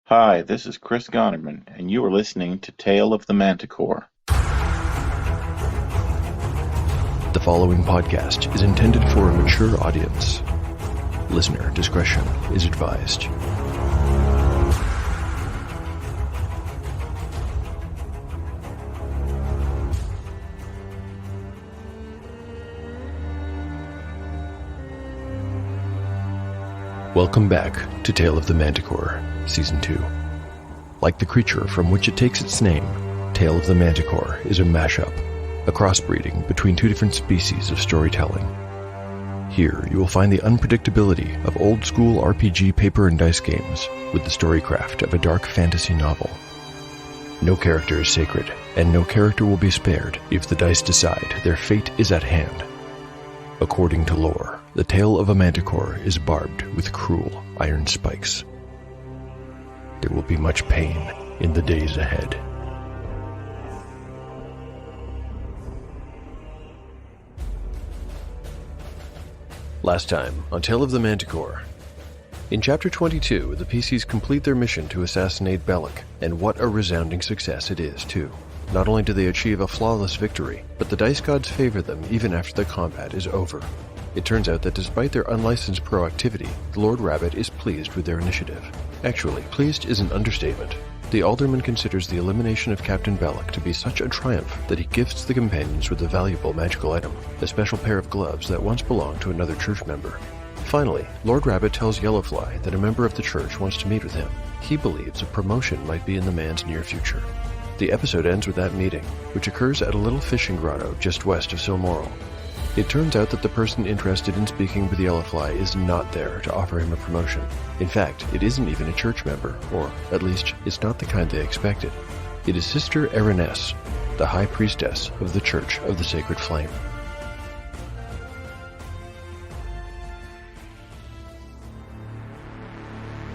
Hi, this is Chris Gonerman, and you are listening to Tale of the Manticore. The following podcast is intended for a mature audience. Listener discretion is advised. Welcome back to Tale of the Manticore, Season 2. Like the creature from which it takes its name, Tale of the Manticore is a mashup, a crossbreeding between two different species of storytelling. Here you will find the unpredictability of old-school RPG paper and dice games with the storycraft of a dark fantasy novel. No character is sacred, and no character will be spared if the dice decide their fate is at hand. According to lore, the tail of a manticore is barbed with cruel iron spikes. There will be much pain in the days ahead. Last time on Tale of the Manticore. In Chapter 22, the PCs complete their mission to assassinate Bellic, and what a resounding success it is, too. Not only do they achieve a flawless victory, but the dice gods favor them even after the combat is over. It turns out that despite their unlicensed proactivity, the Lord Rabbit is pleased with their initiative. Actually, pleased is an understatement. The Alderman considers the elimination of Captain Bellic to be such a triumph that he gifts the companions with a valuable magical item, a special pair of gloves that once belonged to another church member. Finally, Lord Rabbit tells Yellowfly that a member of the church wants to meet with him. He believes a promotion might be in the man's near future. The episode ends with that meeting, which occurs at a little fishing grotto just west of Silmoral. It turns out that the person interested in speaking with Yellowfly is not there to offer him a promotion. In fact, it isn't even a church member, or at least it's not the kind they expected. It is Sister Eriness, the High Priestess of the Church of the Sacred Flame.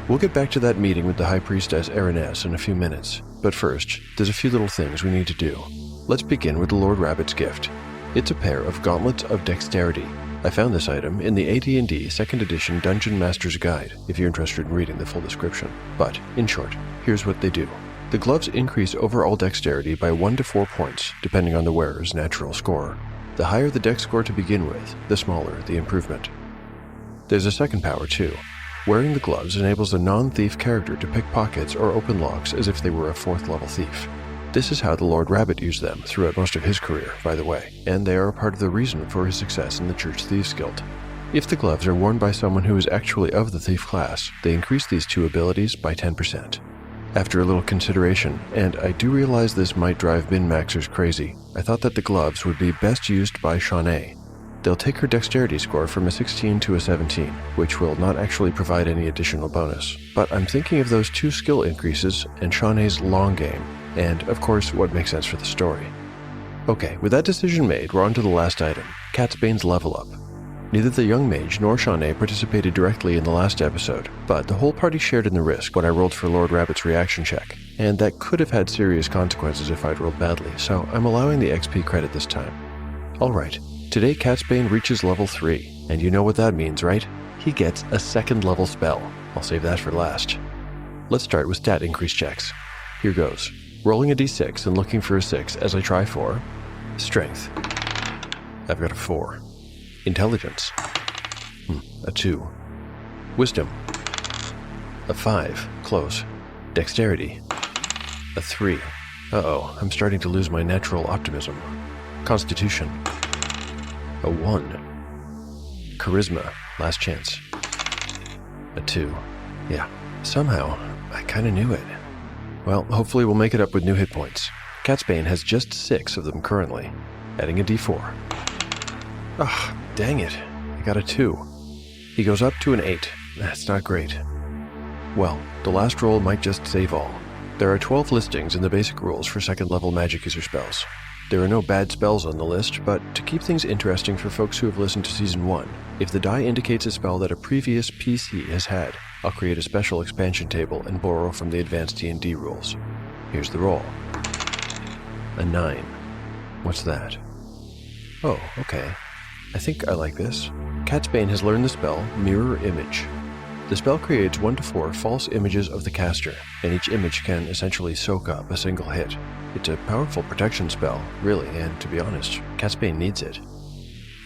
We'll get back to that meeting with the High Priestess Eriness in a few minutes, but first, there's a few little things we need to do. Let's begin with the Lord Rabbit's gift. It's a pair of Gauntlets of Dexterity. I found this item in the AD&D 2nd Edition Dungeon Master's Guide, if you're interested in reading the full description. But, in short, here's what they do. The gloves increase overall dexterity by 1 to 4 points, depending on the wearer's natural score. The higher the dex score to begin with, the smaller the improvement. There's a second power, too. Wearing the gloves enables a non-thief character to pick pockets or open locks as if they were a 4th level thief. This is how the Lord Rabbit used them throughout most of his career, by the way, and they are a part of the reason for his success in the Church Thieves Guild. If the gloves are worn by someone who is actually of the thief class, they increase these two abilities by 10%. After a little consideration, and I do realize this might drive min-maxers crazy, I thought that the gloves would be best used by Shawnee. They'll take her dexterity score from a 16 to a 17, which will not actually provide any additional bonus. But I'm thinking of those 2 skill increases and Shawnee's long game, and, of course, what makes sense for the story. Okay, with that decision made, we're on to the last item, Catsbane's level up. Neither the young mage nor Shawnee participated directly in the last episode, but the whole party shared in the risk when I rolled for Lord Rabbit's reaction check, and that could have had serious consequences if I'd rolled badly, so I'm allowing the XP credit this time. Alright. Today, Catsbane reaches level 3, and you know what that means, right? He gets a 2nd level spell. I'll save that for last. Let's start with stat increase checks. Here goes. Rolling a d6 and looking for a 6 as I try for Strength. I've got a 4. Intelligence. A 2. Wisdom. A 5. Close. Dexterity. A 3. Uh-oh, I'm starting to lose my natural optimism. Constitution. A 1. Charisma, last chance. A 2. Yeah, somehow, I kinda knew it. Well, hopefully we'll make it up with new hit points. Catsbane has just 6 of them currently, adding a d4. Ah, dang it, I got a 2. He goes up to an 8, that's not great. Well, the last roll might just save all. There are 12 listings in the basic rules for 2nd level magic user spells. There are no bad spells on the list, but to keep things interesting for folks who have listened to Season 1, if the die indicates a spell that a previous PC has had, I'll create a special expansion table and borrow from the advanced D&D rules. Here's the roll. A 9. What's that? Oh, okay. I think I like this. Catsbane has learned the spell Mirror Image. The spell creates 1 to 4 false images of the caster, and each image can essentially soak up a single hit. It's a powerful protection spell, really, and to be honest, Catsbane needs it.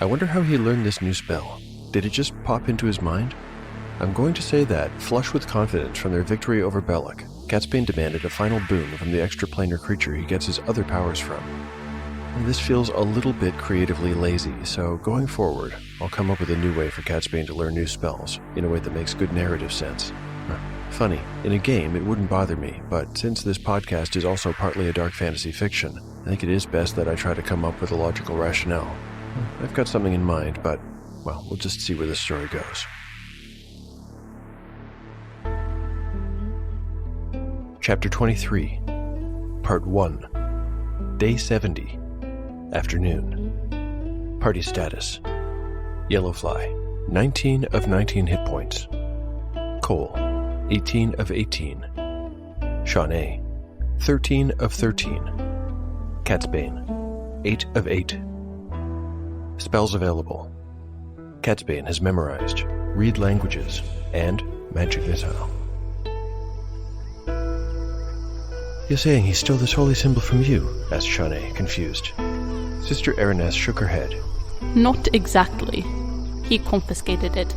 I wonder how he learned this new spell. Did it just pop into his mind? I'm going to say that, flush with confidence from their victory over Belloc, Catsbane demanded a final boon from the extraplanar creature he gets his other powers from. And this feels a little bit creatively lazy, so going forward, I'll come up with a new way for Catsbane to learn new spells, in a way that makes good narrative sense. Funny, in a game it wouldn't bother me, but since this podcast is also partly a dark fantasy fiction, I think it is best that I try to come up with a logical rationale. I've got something in mind, but, well, we'll just see where this story goes. Chapter 23, Part 1, Day 70, Afternoon. Party status: Yellowfly, 19 of 19 hit points. Cole, 18 of 18. Shawnee, 13 of 13. Catsbane, 8 of 8. Spells available: Catsbane has memorized Read Languages and Magic Missile. You're saying he stole this holy symbol from you? Asked Shawnee, confused. Sister Eriness shook her head. Not exactly. He confiscated it.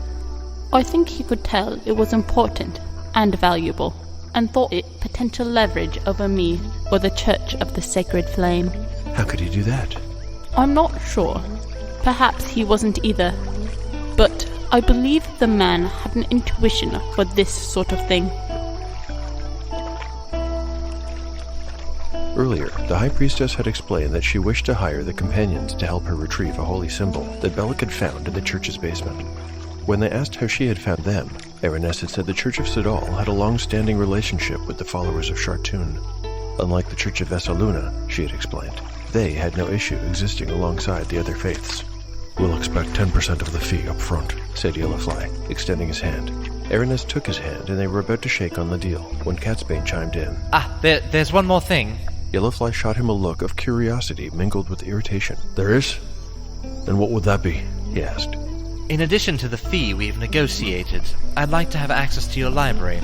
I think he could tell it was important and valuable, and thought it potential leverage over me or the Church of the Sacred Flame. How could he do that? I'm not sure. Perhaps he wasn't either. But I believe the man had an intuition for this sort of thing. Earlier, the High Priestess had explained that she wished to hire the companions to help her retrieve a holy symbol that Belloc had found in the church's basement. When they asked how she had found them, Eriness had said the Church of Sidal had a long-standing relationship with the followers of Shartoon. Unlike the Church of Vessaluna, she had explained, they had no issue existing alongside the other faiths. We'll expect 10% of the fee up front, said Yellowfly, extending his hand. Eriness took his hand and they were about to shake on the deal when Catsbane chimed in. There's one more thing. Yellowfly shot him a look of curiosity mingled with irritation. There is? And what would that be? He asked. In addition to the fee we've negotiated, I'd like to have access to your library,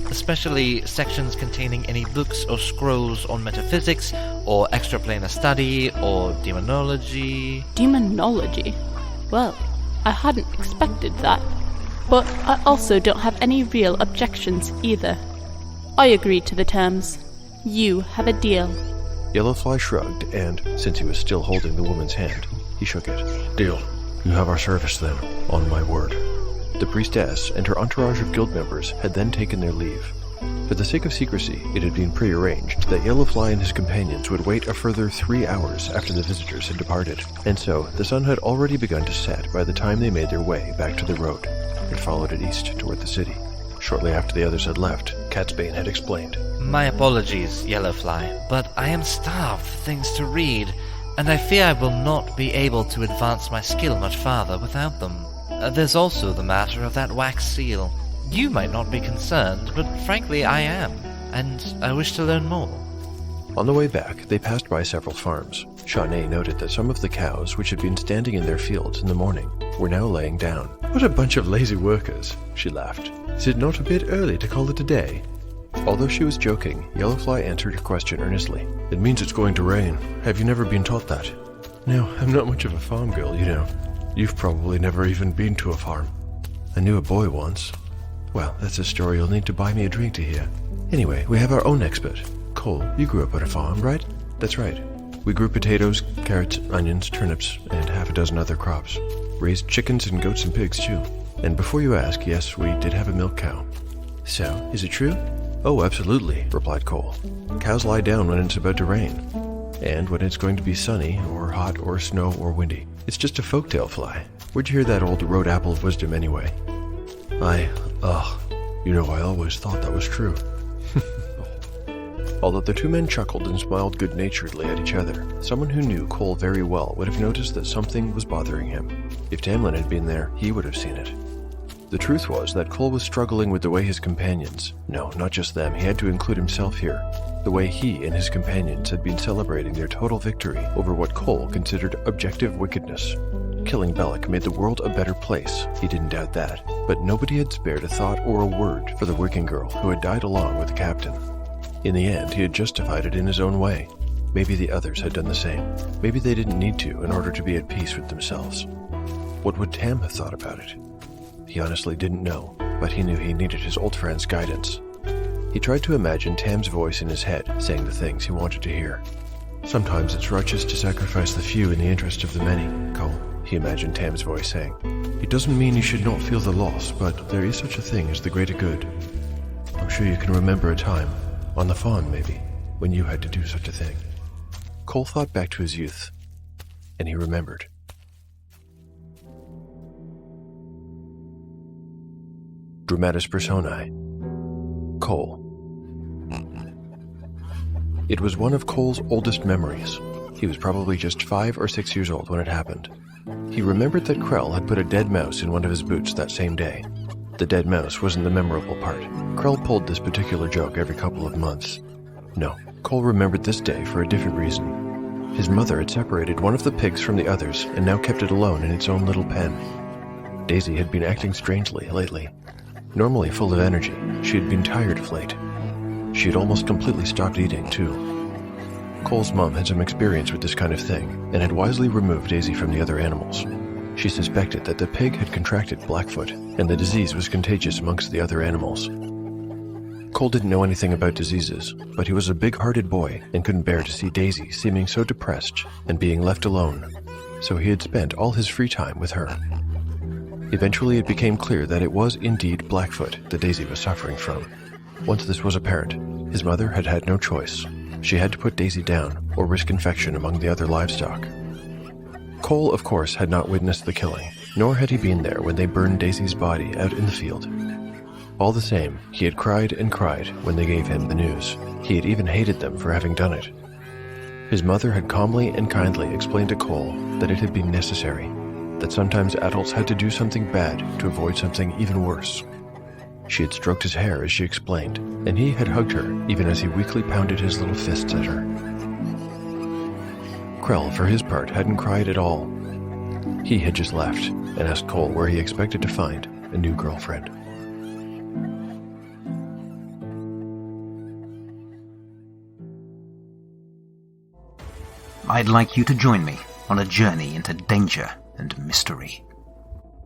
especially sections containing any books or scrolls on metaphysics, or extraplanar study, or demonology. Demonology? Well, I hadn't expected that. But I also don't have any real objections either. I agree to the terms. You have a deal. Yellowfly shrugged, and, since he was still holding the woman's hand, he shook it. Deal. You have our service then, on my word. The priestess and her entourage of guild members had then taken their leave. For the sake of secrecy, it had been prearranged that Yellowfly and his companions would wait a further 3 hours after the visitors had departed, and so the sun had already begun to set by the time they made their way back to the road and followed it east toward the city. Shortly after the others had left, Catsbane had explained. My apologies, Yellowfly, but I am starved for things to read, and I fear I will not be able to advance my skill much farther without them. There's also the matter of that wax seal. You might not be concerned, but frankly I am, and I wish to learn more. On the way back, they passed by several farms. Shawnee noted that some of the cows, which had been standing in their fields in the morning, were now laying down. What a bunch of lazy workers, she laughed. Is it not a bit early to call it a day? Although she was joking, Yellowfly answered her question earnestly. It means it's going to rain. Have you never been taught that? No, I'm not much of a farm girl, you know. You've probably never even been to a farm. I knew a boy once. Well, that's a story you'll need to buy me a drink to hear. Anyway, we have our own expert. Cole, you grew up on a farm, right? That's right. We grew potatoes, carrots, onions, turnips, and half a dozen other crops. Raised chickens and goats and pigs, too. And before you ask, yes, we did have a milk cow. So, is it true? Oh, absolutely, replied Cole. Cows lie down when it's about to rain. And when it's going to be sunny, or hot, or snow, or windy. It's just a folktale, Fly. Where'd you hear that old road apple of wisdom, anyway? I always thought that was true. Although the two men chuckled and smiled good-naturedly at each other, someone who knew Cole very well would have noticed that something was bothering him. If Tamlin had been there, he would have seen it. The truth was that Cole was struggling with the way his companions, no, not just them, he had to include himself here, the way he and his companions had been celebrating their total victory over what Cole considered objective wickedness. Killing Belloc made the world a better place, he didn't doubt that, but nobody had spared a thought or a word for the working girl who had died along with the captain. In the end, he had justified it in his own way. Maybe the others had done the same. Maybe they didn't need to in order to be at peace with themselves. What would Tam have thought about it? He honestly didn't know, but he knew he needed his old friend's guidance. He tried to imagine Tam's voice in his head saying the things he wanted to hear. Sometimes it's righteous to sacrifice the few in the interest of the many, Cole, he imagined Tam's voice saying. It doesn't mean you should not feel the loss, but there is such a thing as the greater good. I'm sure you can remember a time, on the farm maybe, when you had to do such a thing. Cole thought back to his youth, and he remembered. Dramatis Personae. Cole. It was one of Cole's oldest memories. He was probably just 5 or 6 years old when it happened. He remembered that Krell had put a dead mouse in one of his boots that same day. The dead mouse wasn't the memorable part. Krell pulled this particular joke every couple of months. No, Cole remembered this day for a different reason. His mother had separated one of the pigs from the others and now kept it alone in its own little pen. Daisy had been acting strangely lately. Normally full of energy, she had been tired of late. She had almost completely stopped eating, too. Cole's mom had some experience with this kind of thing and had wisely removed Daisy from the other animals. She suspected that the pig had contracted Blackfoot, and the disease was contagious amongst the other animals. Cole didn't know anything about diseases, but he was a big-hearted boy and couldn't bear to see Daisy seeming so depressed and being left alone, so he had spent all his free time with her. Eventually it became clear that it was indeed Blackfoot that Daisy was suffering from. Once this was apparent, his mother had had no choice. She had to put Daisy down or risk infection among the other livestock. Cole, of course, had not witnessed the killing, nor had he been there when they burned Daisy's body out in the field. All the same, he had cried and cried when they gave him the news. He had even hated them for having done it. His mother had calmly and kindly explained to Cole that it had been necessary, that sometimes adults had to do something bad to avoid something even worse. She had stroked his hair as she explained, and he had hugged her even as he weakly pounded his little fists at her. Krell, for his part, hadn't cried at all. He had just left and asked Cole where he expected to find a new girlfriend. I'd like you to join me on a journey into danger and mystery.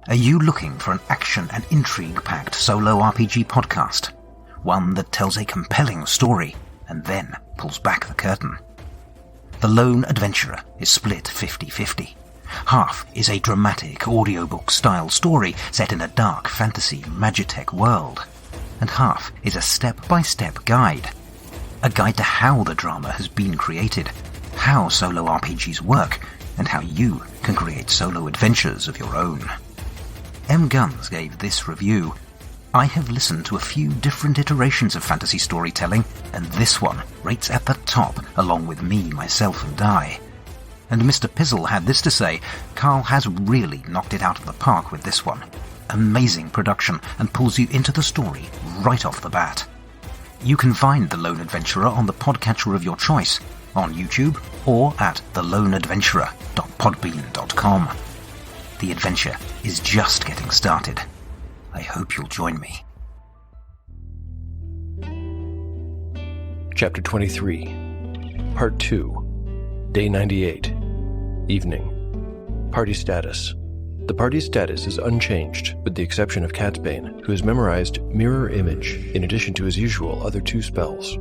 Are you looking for an action and intrigue-packed solo RPG podcast? One that tells a compelling story and then pulls back the curtain. The Lone Adventurer is split 50-50. Half is a dramatic audiobook-style story set in a dark fantasy magitech world, and half is a step-by-step guide. A guide to how the drama has been created, how solo RPGs work, and how you can create solo adventures of your own. M. Guns gave this review. I have listened to a few different iterations of fantasy storytelling, and this one rates at the top along with Me, Myself and I. And Mr. Pizzle had this to say, Carl has really knocked it out of the park with this one. Amazing production and pulls you into the story right off the bat. You can find The Lone Adventurer on the podcatcher of your choice, on YouTube or at theloneadventurer.podbean.com. The adventure is just getting started. I hope you'll join me. Chapter 23, Part 2, Day 98, Evening. Party status. The party's status is unchanged, with the exception of Catsbane, who has memorized Mirror Image, in addition to his usual other 2 spells.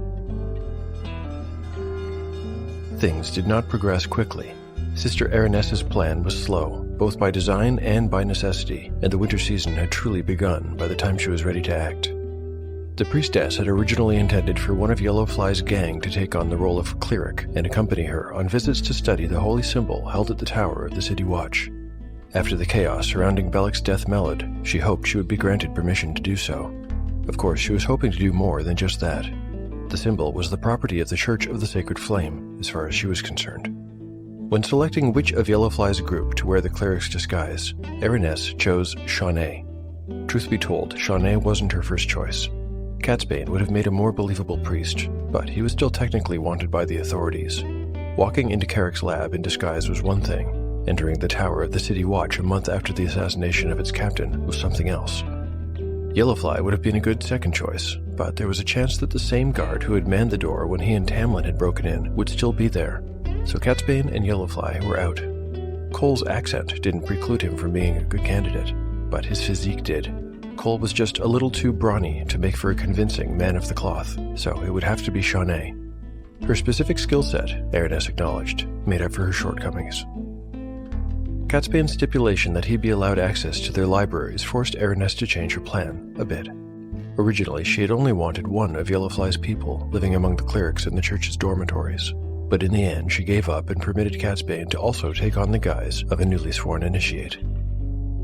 Things did not progress quickly. Sister Erinessa's plan was slow, both by design and by necessity, and the winter season had truly begun by the time she was ready to act. The priestess had originally intended for one of Yellowfly's gang to take on the role of cleric and accompany her on visits to study the holy symbol held at the tower of the City Watch. After the chaos surrounding Bellic's death mellowed, she hoped she would be granted permission to do so. Of course, she was hoping to do more than just that. The symbol was the property of the Church of the Sacred Flame, as far as she was concerned. When selecting which of Yellowfly's group to wear the cleric's disguise, Eriness chose Shawnee. Truth be told, Shawnee wasn't her first choice. Catsbane would have made a more believable priest, but he was still technically wanted by the authorities. Walking into Carrick's lab in disguise was one thing. Entering the tower of the City Watch a month after the assassination of its captain was something else. Yellowfly would have been a good second choice, but there was a chance that the same guard who had manned the door when he and Tamlin had broken in would still be there, so Catsbane and Yellowfly were out. Cole's accent didn't preclude him from being a good candidate, but his physique did. Cole was just a little too brawny to make for a convincing man of the cloth, so it would have to be Shawnee. Her specific skill set, Araness acknowledged, made up for her shortcomings. Catsbane's stipulation that he be allowed access to their libraries forced Araness to change her plan a bit. Originally, she had only wanted one of Yellowfly's people living among the clerics in the church's dormitories, but in the end she gave up and permitted Catsbane to also take on the guise of a newly sworn initiate.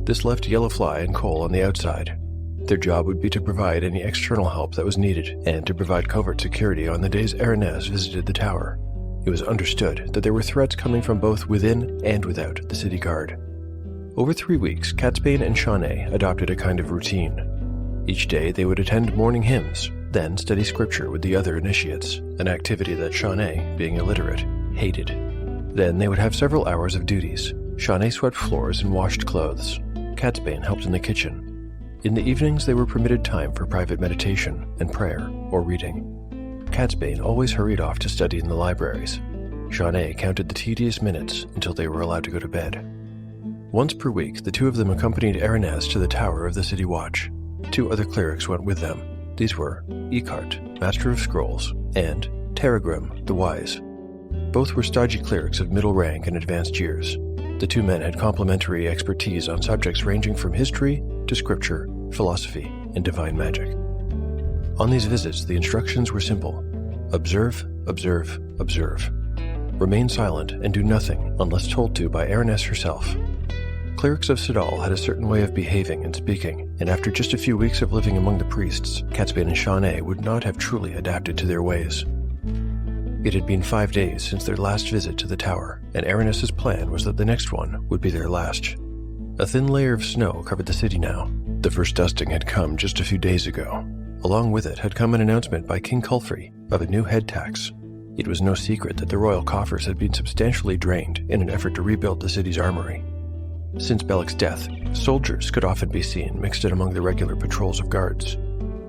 This left Yellowfly and Cole on the outside. Their job would be to provide any external help that was needed, and to provide covert security on the days Araness visited the tower. It was understood that there were threats coming from both within and without the city guard. Over 3 weeks, Catsbane and Shawnee adopted a kind of routine. Each day they would attend morning hymns, then study scripture with the other initiates, an activity that Shawnee, being illiterate, hated. Then they would have several hours of duties. Shawnee swept floors and washed clothes. Catsbane helped in the kitchen. In the evenings they were permitted time for private meditation and prayer or reading. Catsbane always hurried off to study in the libraries. Shawnee counted the tedious minutes until they were allowed to go to bed. Once per week, the two of them accompanied Araness to the tower of the City Watch. 2 other clerics went with them. These were Eckhart, Master of Scrolls, and Terragrim, the Wise. Both were stodgy clerics of middle rank and advanced years. The 2 men had complementary expertise on subjects ranging from history to scripture, philosophy, and divine magic. On these visits, the instructions were simple. Observe, observe, observe. Remain silent and do nothing unless told to by Araness herself. Clerics of Sidal had a certain way of behaving and speaking, and after just a few weeks of living among the priests, Catsbane and Shawnee would not have truly adapted to their ways. It had been 5 days since their last visit to the tower, and Araness's plan was that the next one would be their last. A thin layer of snow covered the city now. The first dusting had come just a few days ago. Along with it had come an announcement by King Culfrey of a new head tax. It was no secret that the royal coffers had been substantially drained in an effort to rebuild the city's armory. Since Bellic's death, soldiers could often be seen mixed in among the regular patrols of guards.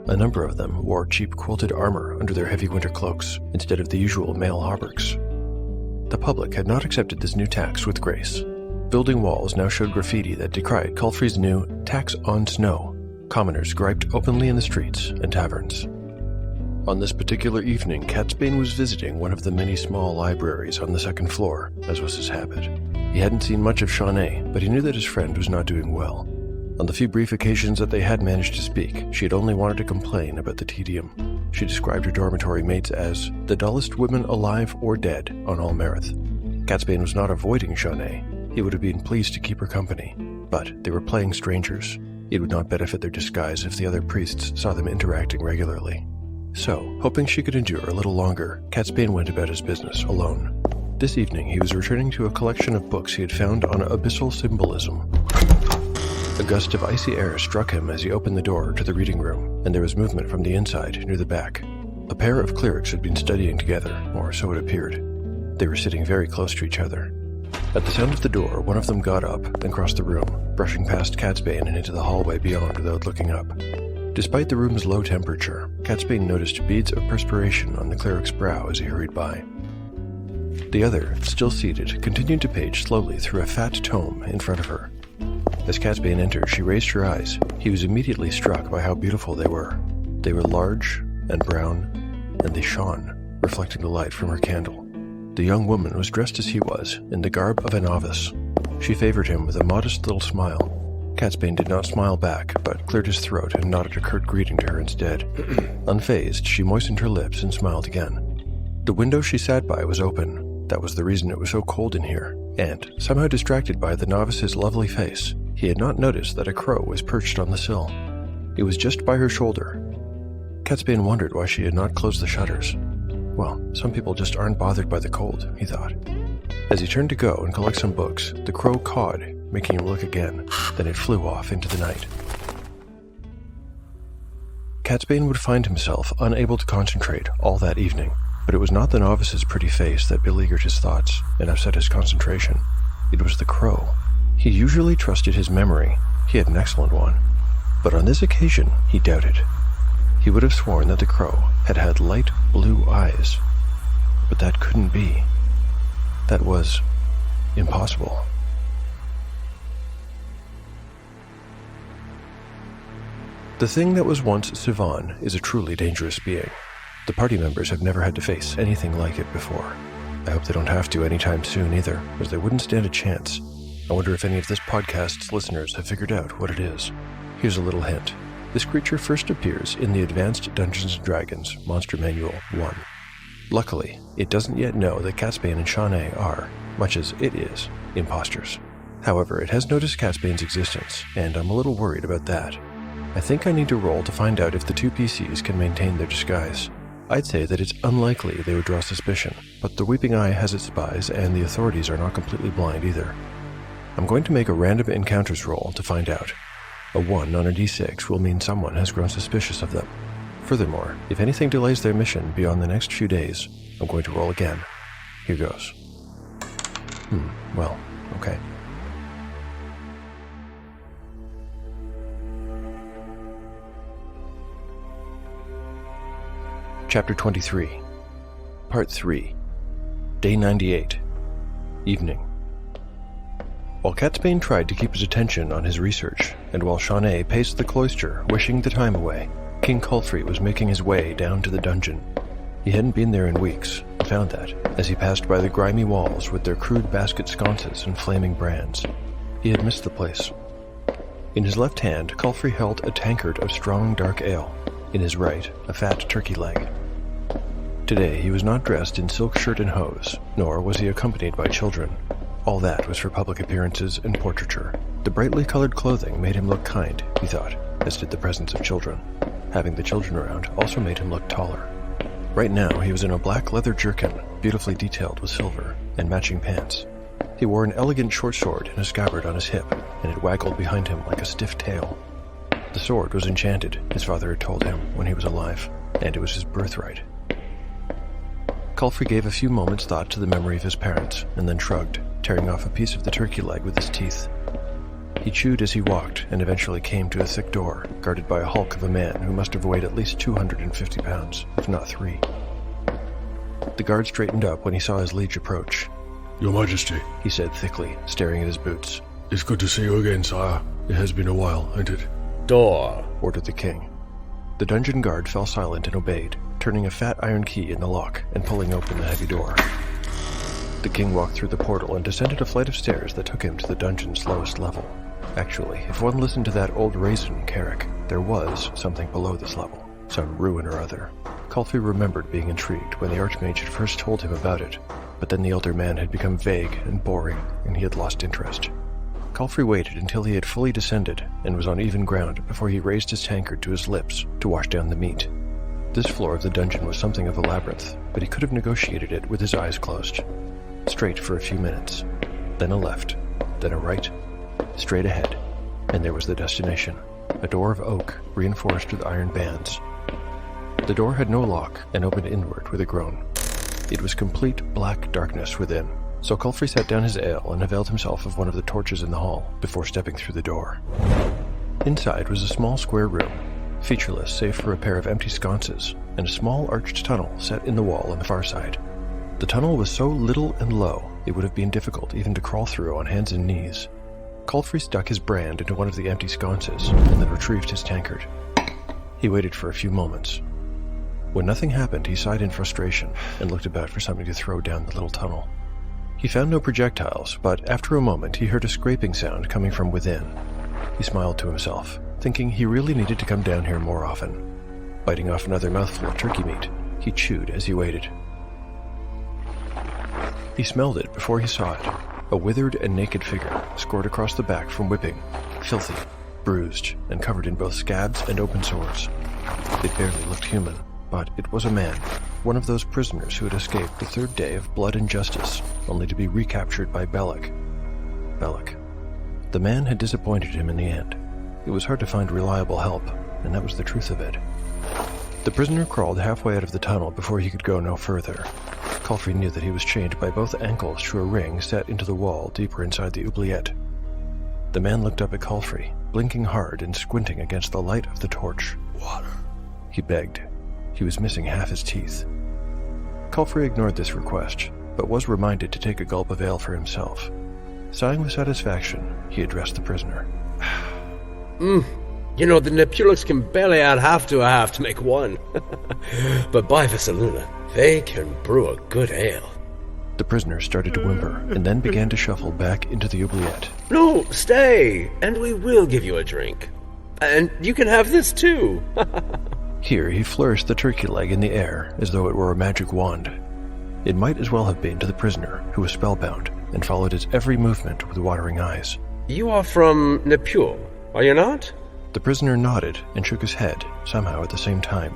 A number of them wore cheap quilted armor under their heavy winter cloaks instead of the usual mail hauberks. The public had not accepted this new tax with grace. Building walls now showed graffiti that decried Culfrey's new tax on snow. Commoners griped openly in the streets and taverns. On this particular evening, Catsbane was visiting one of the many small libraries on the second floor, as was his habit. He hadn't seen much of Shawnee, but he knew that his friend was not doing well. On the few brief occasions that they had managed to speak, she had only wanted to complain about the tedium. She described her dormitory mates as the dullest women alive or dead on all Marith. Catsbane was not avoiding Shawnee. He would have been pleased to keep her company, but they were playing strangers. It would not benefit their disguise if the other priests saw them interacting regularly. So, hoping she could endure a little longer, Catsbane went about his business alone. This evening he was returning to a collection of books he had found on abyssal symbolism. A gust of icy air struck him as he opened the door to the reading room, and there was movement from the inside near the back. A pair of clerics had been studying together, or so it appeared. They were sitting very close to each other. At the sound of the door, one of them got up and crossed the room, brushing past Catsbane and into the hallway beyond without looking up. Despite the room's low temperature, Catsbane noticed beads of perspiration on the cleric's brow as he hurried by. The other, still seated, continued to page slowly through a fat tome in front of her. As Catsbane entered, she raised her eyes. He was immediately struck by how beautiful they were. They were large and brown, and they shone, reflecting the light from her candle. The young woman was dressed as he was, in the garb of a novice. She favored him with a modest little smile. Catsbane did not smile back, but cleared his throat and nodded a curt greeting to her instead. Unfazed, she moistened her lips and smiled again. The window she sat by was open. That was the reason it was so cold in here, and, somehow distracted by the novice's lovely face, he had not noticed that a crow was perched on the sill. It was just by her shoulder. Catsbane wondered why she had not closed the shutters. Well, some people just aren't bothered by the cold, he thought. As he turned to go and collect some books, the crow cawed, making him look again. Then it flew off into the night. Catsbane would find himself unable to concentrate all that evening, but it was not the novice's pretty face that beleaguered his thoughts and upset his concentration. It was the crow. He usually trusted his memory. He had an excellent one. But on this occasion, he doubted. He would have sworn that the crow had light blue eyes. But that couldn't be. That was impossible. The thing that was once Sivan is a truly dangerous being. The party members have never had to face anything like it before. I hope they don't have to anytime soon either, as they wouldn't stand a chance. I wonder if any of this podcast's listeners have figured out what it is. Here's a little hint. This creature first appears in the Advanced Dungeons & Dragons Monster Manual 1. Luckily, it doesn't yet know that Catsbane and Shawnee are, much as it is, imposters. However, it has noticed Catsbane's existence, and I'm a little worried about that. I think I need to roll to find out if the two PCs can maintain their disguise. I'd say that it's unlikely they would draw suspicion, but the Weeping Eye has its spies, and the authorities are not completely blind either. I'm going to make a random encounters roll to find out. A 1 on a d6 will mean someone has grown suspicious of them. Furthermore, if anything delays their mission beyond the next few days, I'm going to roll again. Here goes. Well, okay. Chapter 23. Part 3. Day 98. Evening. While Catsbane tried to keep his attention on his research, and while Shawnee paced the cloister, wishing the time away, King Culfrey was making his way down to the dungeon. He hadn't been there in weeks, and found that, as he passed by the grimy walls with their crude basket sconces and flaming brands. He had missed the place. In his left hand, Culfrey held a tankard of strong dark ale. In his right, a fat turkey leg. Today, he was not dressed in silk shirt and hose, nor was he accompanied by children. All that was for public appearances and portraiture. The brightly colored clothing made him look kind, he thought, as did the presence of children. Having the children around also made him look taller. Right now, he was in a black leather jerkin, beautifully detailed with silver, and matching pants. He wore an elegant short sword in a scabbard on his hip, and it waggled behind him like a stiff tail. The sword was enchanted, his father had told him when he was alive, and it was his birthright. Culfrey gave a few moments' thought to the memory of his parents, and then shrugged, tearing off a piece of the turkey leg with his teeth. He chewed as he walked, and eventually came to a thick door, guarded by a hulk of a man who must have weighed at least 250 pounds, if not 3. The guard straightened up when he saw his liege approach. Your Majesty, he said thickly, staring at his boots. It's good to see you again, sire. It has been a while, hasn't it? Door, ordered the king. The dungeon guard fell silent and obeyed, turning a fat iron key in the lock and pulling open the heavy door. The king walked through the portal and descended a flight of stairs that took him to the dungeon's lowest level. Actually, if one listened to that old raisin, Carrick, there was something below this level, some ruin or other. Culfrey remembered being intrigued when the Archmage had first told him about it, but then the elder man had become vague and boring, and he had lost interest. Culfrey waited until he had fully descended and was on even ground before he raised his tankard to his lips to wash down the meat. This floor of the dungeon was something of a labyrinth, but he could have negotiated it with his eyes closed. Straight for a few minutes, then a left, then a right, straight ahead, and there was the destination, a door of oak reinforced with iron bands. The door had no lock and opened inward with a groan. It was complete black darkness within, so Culfrey set down his ale and availed himself of one of the torches in the hall before stepping through the door. Inside was a small square room, featureless save for a pair of empty sconces and a small arched tunnel set in the wall on the far side. The tunnel was so little and low, it would have been difficult even to crawl through on hands and knees. Culfrey stuck his brand into one of the empty sconces and then retrieved his tankard. He waited for a few moments. When nothing happened, he sighed in frustration and looked about for something to throw down the little tunnel. He found no projectiles, but after a moment he heard a scraping sound coming from within. He smiled to himself, thinking he really needed to come down here more often. Biting off another mouthful of turkey meat, he chewed as he waited. He smelled it before he saw it, a withered and naked figure, scored across the back from whipping, filthy, bruised, and covered in both scabs and open sores. It barely looked human, but it was a man, one of those prisoners who had escaped the third day of blood and justice, only to be recaptured by Belloc. Belloc. The man had disappointed him in the end. It was hard to find reliable help, and that was the truth of it. The prisoner crawled halfway out of the tunnel before he could go no further. Culfrey knew that he was chained by both ankles to a ring set into the wall deeper inside the oubliette. The man looked up at Culfrey, blinking hard and squinting against the light of the torch. Water. He begged. He was missing half his teeth. Culfrey ignored this request, but was reminded to take a gulp of ale for himself. Sighing with satisfaction, he addressed the prisoner. You know, the Nepulix can barely add half to make one. But by Vessaluna, they can brew a good ale. The prisoner started to whimper, and then began to shuffle back into the oubliette. No, stay, and we will give you a drink. And you can have this too. Here he flourished the turkey leg in the air as though it were a magic wand. It might as well have been to the prisoner, who was spellbound, and followed its every movement with watering eyes. You are from Nepule, are you not? The prisoner nodded and shook his head, somehow at the same time.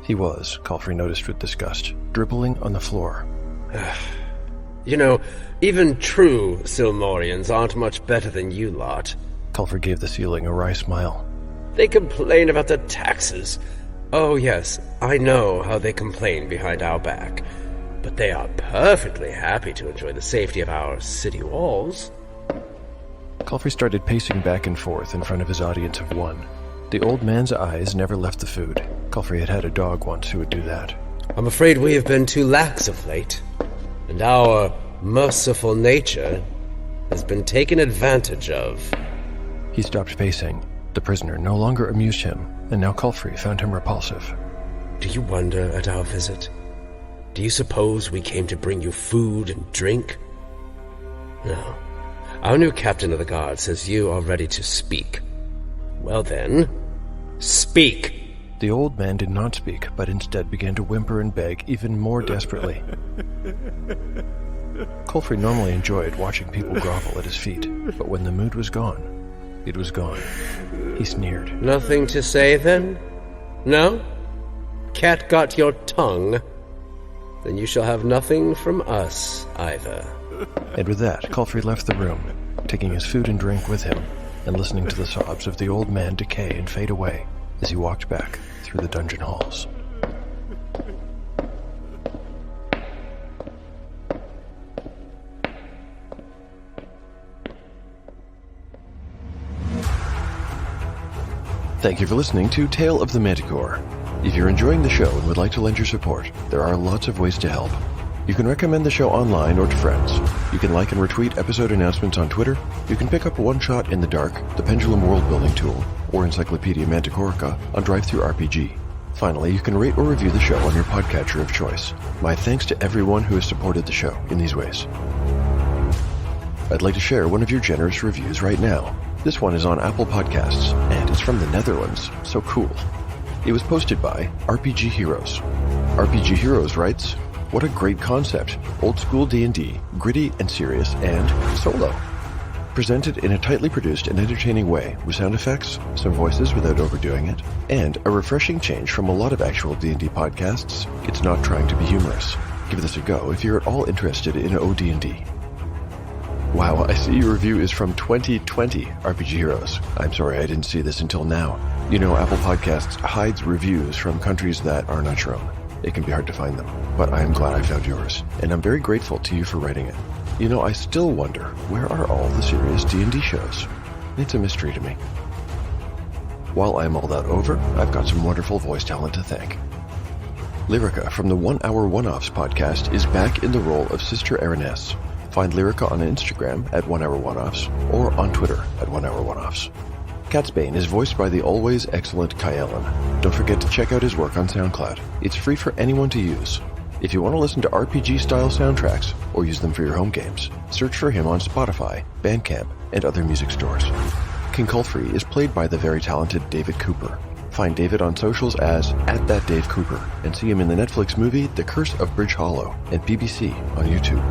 He was, Culfrey noticed with disgust, dribbling on the floor. You know, even true Silmorians aren't much better than you lot. Culfrey gave the ceiling a wry smile. They complain about the taxes. Oh yes, I know how they complain behind our back. But they are perfectly happy to enjoy the safety of our city walls. Culfrey started pacing back and forth in front of his audience of one. The old man's eyes never left the food. Culfrey had a dog once who would do that. I'm afraid we have been too lax of late, and our merciful nature has been taken advantage of. He stopped pacing. The prisoner no longer amused him, and now Culfrey found him repulsive. Do you wonder at our visit? Do you suppose we came to bring you food and drink? No. Our new captain of the guard says you are ready to speak. Well then, speak! The old man did not speak, but instead began to whimper and beg even more desperately. Culfrey normally enjoyed watching people grovel at his feet, but when the mood was gone, it was gone. He sneered. Nothing to say then? No? Cat got your tongue? Then you shall have nothing from us either. And with that, Culfrey left the room, taking his food and drink with him, and listening to the sobs of the old man decay and fade away as he walked back through the dungeon halls. Thank you for listening to Tale of the Manticore. If you're enjoying the show and would like to lend your support, there are lots of ways to help. You can recommend the show online or to friends. You can like and retweet episode announcements on Twitter. You can pick up One Shot in the Dark, the Pendulum world-building tool, or Encyclopedia Manticorica on DriveThruRPG. Finally, you can rate or review the show on your podcatcher of choice. My thanks to everyone who has supported the show in these ways. I'd like to share one of your generous reviews right now. This one is on Apple Podcasts, and it's from the Netherlands. So cool. It was posted by RPG Heroes. RPG Heroes writes, "What a great concept. Old school D&D, gritty and serious, and solo. Presented in a tightly produced and entertaining way with sound effects, some voices without overdoing it, and a refreshing change from a lot of actual D&D podcasts. It's not trying to be humorous. Give this a go if you're at all interested in OD&D. Wow, I see your review is from 2020, RPG Heroes. I'm sorry I didn't see this until now. You know, Apple Podcasts hides reviews from countries that are not your own. It can be hard to find them, but I am glad I found yours, and I'm very grateful to you for writing it. You know, I still wonder, where are all the serious D&D shows? It's a mystery to me. While I'm all that over, I've got some wonderful voice talent to thank. Lyrica from the 1 Hour One-Offs podcast is back in the role of Sister Eriness. Find Lyrica on Instagram at 1 Hour One-Offs or on Twitter at 1 Hour One-Offs. Catsbane is voiced by the always excellent Kyelan. Don't forget to check out his work on SoundCloud. It's free for anyone to use. If you want to listen to RPG-style soundtracks or use them for your home games, search for him on Spotify, Bandcamp, and other music stores. King Culfrey is played by the very talented David Cooper. Find David on socials as @ThatDaveCooper and see him in the Netflix movie The Curse of Bridge Hollow and BBC on YouTube.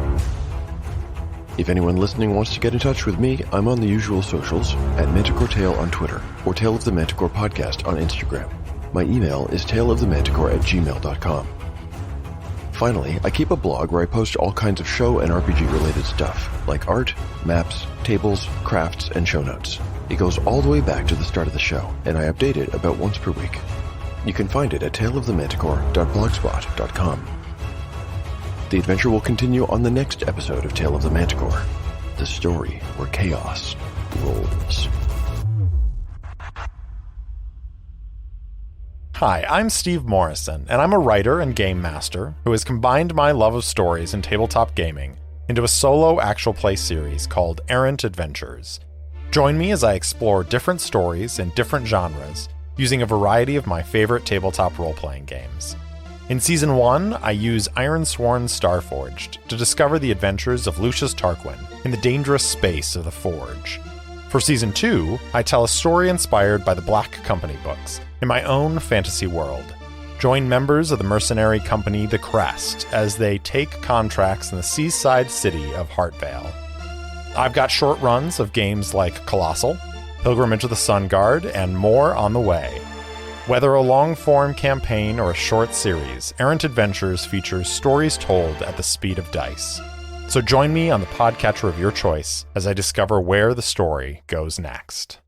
If anyone listening wants to get in touch with me, I'm on the usual socials at Manticore Tale on Twitter or Tale of the Manticore Podcast on Instagram. My email is taleofthemanticore@gmail.com. Finally, I keep a blog where I post all kinds of show and RPG-related stuff, like art, maps, tables, crafts, and show notes. It goes all the way back to the start of the show, and I update it about once per week. You can find it at taleofthemanticore.blogspot.com. The adventure will continue on the next episode of Tale of the Manticore, the story where chaos rolls. Hi, I'm Steve Morrison, and I'm a writer and game master who has combined my love of stories and tabletop gaming into a solo actual play series called Errant Adventures. Join me as I explore different stories in different genres using a variety of my favorite tabletop role-playing games. In Season 1, I use Ironsworn Starforged to discover the adventures of Lucius Tarquin in the dangerous space of the Forge. For Season 2, I tell a story inspired by the Black Company books in my own fantasy world. Join members of the mercenary company The Crest as they take contracts in the seaside city of Heartvale. I've got short runs of games like Colossal, Pilgrimage of the Sun Guard, and more on the way. Whether a long-form campaign or a short series, Errant Adventures features stories told at the speed of dice. So join me on the podcatcher of your choice as I discover where the story goes next.